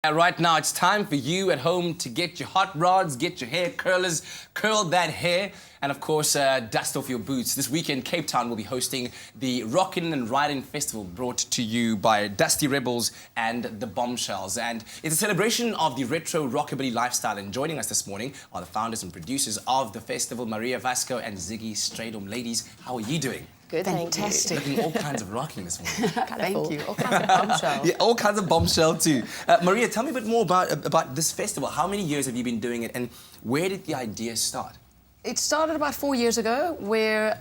Right now, it's time for you at home to get your hot rods, get your hair curlers, curl that hair, and of course, dust off your boots. This weekend, Cape Town will be hosting the Rockin Riding Festival, brought to you by Dusty Rebels and the Bombshells. And it's a celebration of the retro rockabilly lifestyle. And joining us this morning are the founders and producers of the festival, Maria, Vasco, and Zigi Strydom. Ladies, how are you doing? Good, fantastic. Looking all kinds of rocking this morning. Thank you. All kinds of bombshell. Yeah, all kinds of bombshell too. Maria, tell me a bit more about this festival. How many years have you been doing it, and where did the idea start? It started about 4 years ago, where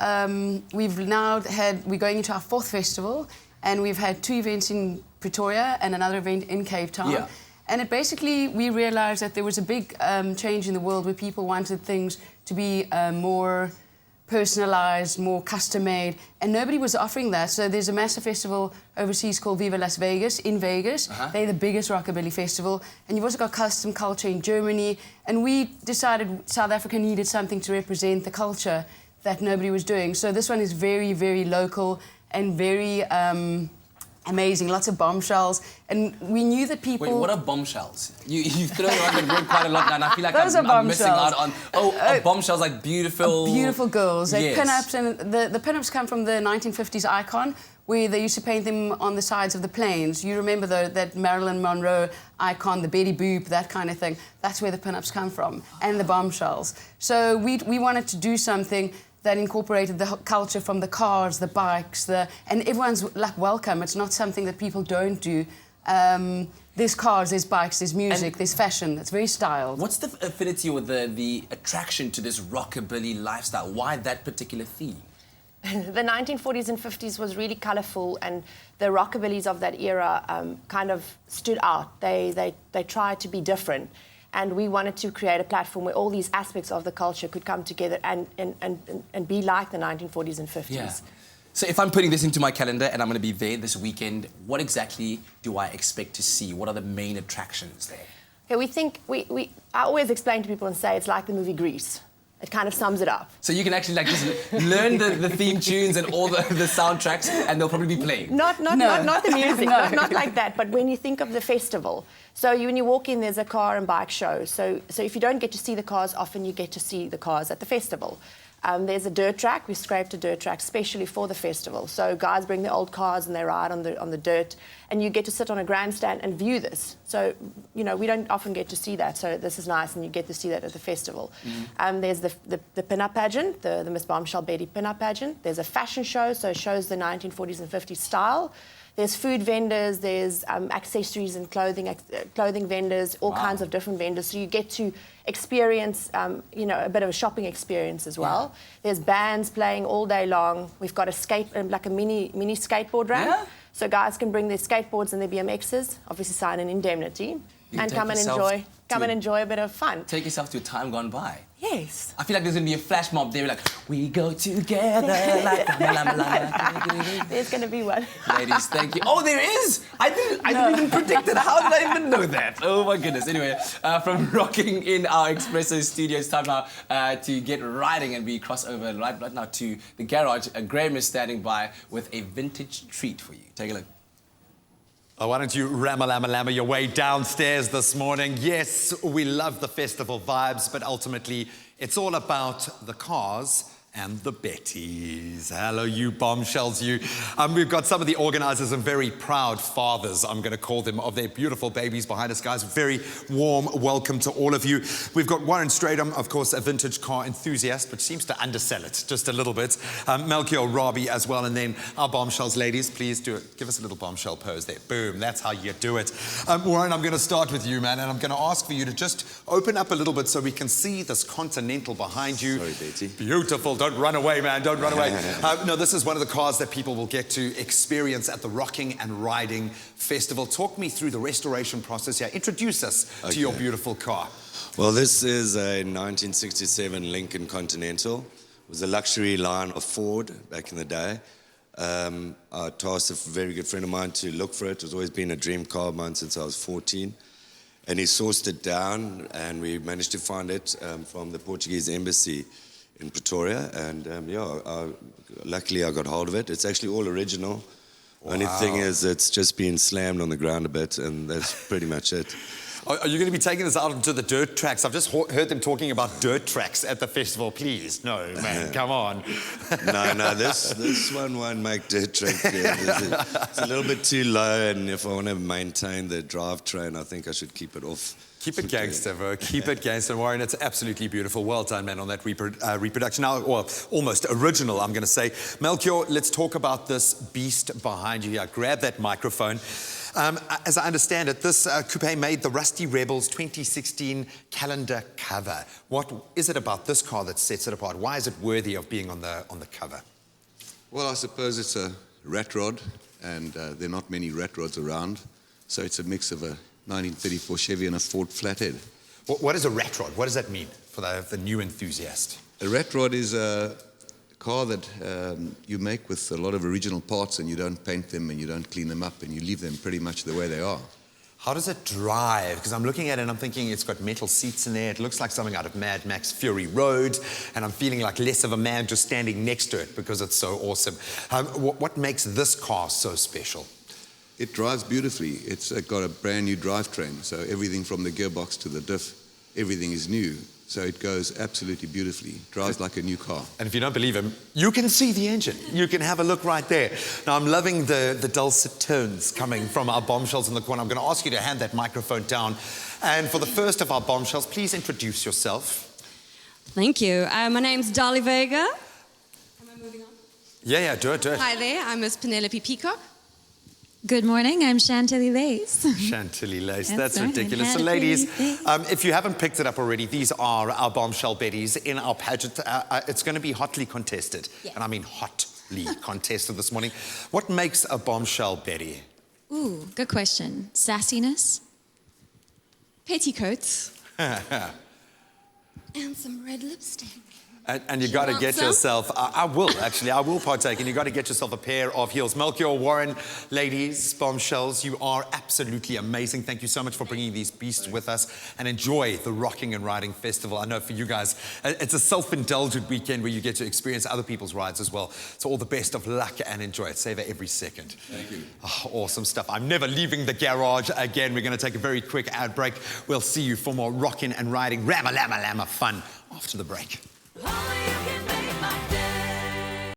we're going into our fourth festival, and we've had 2 events in Pretoria and another event in Cape Town. Yeah. And it basically, we realized that there was a big change in the world where people wanted things to be more personalized, more custom-made, and nobody was offering that. So there's a massive festival overseas called Viva Las Vegas, in Vegas. They're the biggest rockabilly festival. And you've also got custom culture in Germany. And we decided South Africa needed something to represent the culture that nobody was doing. So this one is very, very local and very amazing, lots of bombshells. And we knew that people... Wait, what are bombshells? You've thrown around that word quite a lot now, and I feel like I'm missing out on... bombshells, like beautiful... Beautiful girls. They're yes. pinups, and the pinups come from the 1950s icon, where they used to paint them on the sides of the planes. You remember that Marilyn Monroe icon, the Betty Boop, that kind of thing. That's where the pinups come from, and the bombshells. So we wanted to do something that incorporated the culture from the cars, the bikes, and everyone's like welcome. It's not something that people don't do. There's cars, there's bikes, there's music, there's fashion. It's very styled. What's the affinity or the attraction to this rockabilly lifestyle? Why that particular theme? The 1940s and 50s was really colourful, and the rockabillys of that era kind of stood out. They tried to be different. And we wanted to create a platform where all these aspects of the culture could come together and be like the 1940s and 50s. Yeah. So if I'm putting this into my calendar and I'm going to be there this weekend, what exactly do I expect to see? What are the main attractions there? Okay, we think, I always explain to people and say it's like the movie Grease. It kind of sums it up. So you can actually like just learn the theme tunes and all the soundtracks, and they'll probably be playing. Not the music, not like that. But when you think of the festival, so when you walk in, there's a car and bike show. So if you don't get to see the cars, often you get to see the cars at the festival. There's a dirt track. We scraped a dirt track specially for the festival. So guys bring their old cars and they ride on the dirt, and you get to sit on a grandstand and view this. So, you know, we don't often get to see that. So this is nice, and you get to see that at the festival. There's the Pinup Pageant, the Miss Bombshell Betty Pinup Pageant. There's a fashion show, so it shows the 1940s and 50s style. There's food vendors, there's accessories and clothing vendors, all kinds of different vendors. So you get to experience, you know, a bit of a shopping experience as well. Yeah. There's bands playing all day long. We've got a mini skateboard ramp. Yeah. So guys can bring their skateboards and their BMXs, obviously sign an indemnity, and come and enjoy a bit of fun. Take yourself to a time gone by. Yes. I feel like there's going to be a flash mob there, like, we go together like... There's going to be one. Ladies, thank you. Oh, there is! I didn't even predict it. How did I even know that? Oh, my goodness. Anyway, from rocking in our Expresso studio, it's time now to get riding, and we cross over right now to the garage. Graham is standing by with a vintage treat for you. Take a look. Oh, why don't you ram-a-lam-a-lam your way downstairs this morning? Yes, we love the festival vibes, but ultimately it's all about the cars and the Bettys. Hello, you bombshells, you. We've got some of the organisers and very proud fathers, I'm going to call them, of their beautiful babies behind us, guys. Very warm welcome to all of you. We've got Warren Strydom, of course, a vintage car enthusiast, but seems to undersell it just a little bit. Melchior Robbie as well, and then our bombshells. Ladies, please do it. Give us a little bombshell pose there. Boom, that's how you do it. Warren, I'm going to start with you, man, and I'm going to ask for you to just open up a little bit so we can see this Continental behind you. Sorry, Betty. Beautiful. Don't run away, man. Don't run away. No, this is one of the cars that people will get to experience at the Rocking and Riding Festival. Talk me through the restoration process here. Introduce us to your beautiful car. Well, this is a 1967 Lincoln Continental. It was a luxury line of Ford back in the day. I tasked a very good friend of mine to look for it. It's always been a dream car of mine since I was 14. And he sourced it down, and we managed to find it from the Portuguese embassy in Pretoria, and luckily I got hold of it. It's actually all original. Only thing is, it's just been slammed on the ground a bit, and that's pretty much it. Are you going to be taking this out onto the dirt tracks? I've just heard them talking about dirt tracks at the festival. Please, no, man, come on. No, this one won't make dirt track. It's a little bit too low, and if I want to maintain the drivetrain, I think I should keep it off. Keep it gangster, bro. Keep it gangster. Warren, it's absolutely beautiful. Well done, man, on that reproduction. Now, well, almost original, I'm going to say. Melchior, let's talk about this beast behind you here. Grab that microphone. As I understand it, this coupe made the Rusty Rebels 2016 calendar cover. What is it about this car that sets it apart? Why is it worthy of being on the cover? Well, I suppose it's a rat rod, and there are not many rat rods around. So it's a mix of a 1934 Chevy and a Ford Flathead. What is a rat rod? What does that mean for the new enthusiast? A rat rod is a car that you make with a lot of original parts, and you don't paint them and you don't clean them up, and you leave them pretty much the way they are. How does it drive? Because I'm looking at it and I'm thinking it's got metal seats in there. It looks like something out of Mad Max Fury Road, and I'm feeling like less of a man just standing next to it because it's so awesome. What makes this car so special? It drives beautifully. It's got a brand new drivetrain, so everything from the gearbox to the diff, everything is new. So it goes absolutely beautifully. Drives like a new car. And if you don't believe him, you can see the engine. You can have a look right there. Now, I'm loving the dulcet tones coming from our bombshells in the corner. I'm going to ask you to hand that microphone down. And for the first of our bombshells, please introduce yourself. Thank you. My name's Dolly Vega. Am I moving on? Yeah, do it. Hi there, I'm Miss Penelope Peacock. Good morning, I'm Chantilly Lace. Chantilly Lace, that's right, ridiculous. So ladies, if you haven't picked it up already, these are our bombshell Betties in our pageant. It's going to be hotly contested, and I mean hotly contested this morning. What makes a bombshell Betty? Ooh, good question. Sassiness? Petticoats. And some red lipstick. And you got to get yourself, I will partake, and you got to get yourself a pair of heels. Melchior, Warren, ladies, bombshells, you are absolutely amazing. Thank you so much for bringing these beasts with us, and enjoy the Rocking and Riding Festival. I know for you guys, it's a self-indulgent weekend where you get to experience other people's rides as well. So all the best of luck and enjoy it. Savor every second. Thank you. Oh, awesome stuff. I'm never leaving the garage again. We're going to take a very quick ad break. We'll see you for more Rocking and Riding Rama Lama Lama fun after the break. Oh,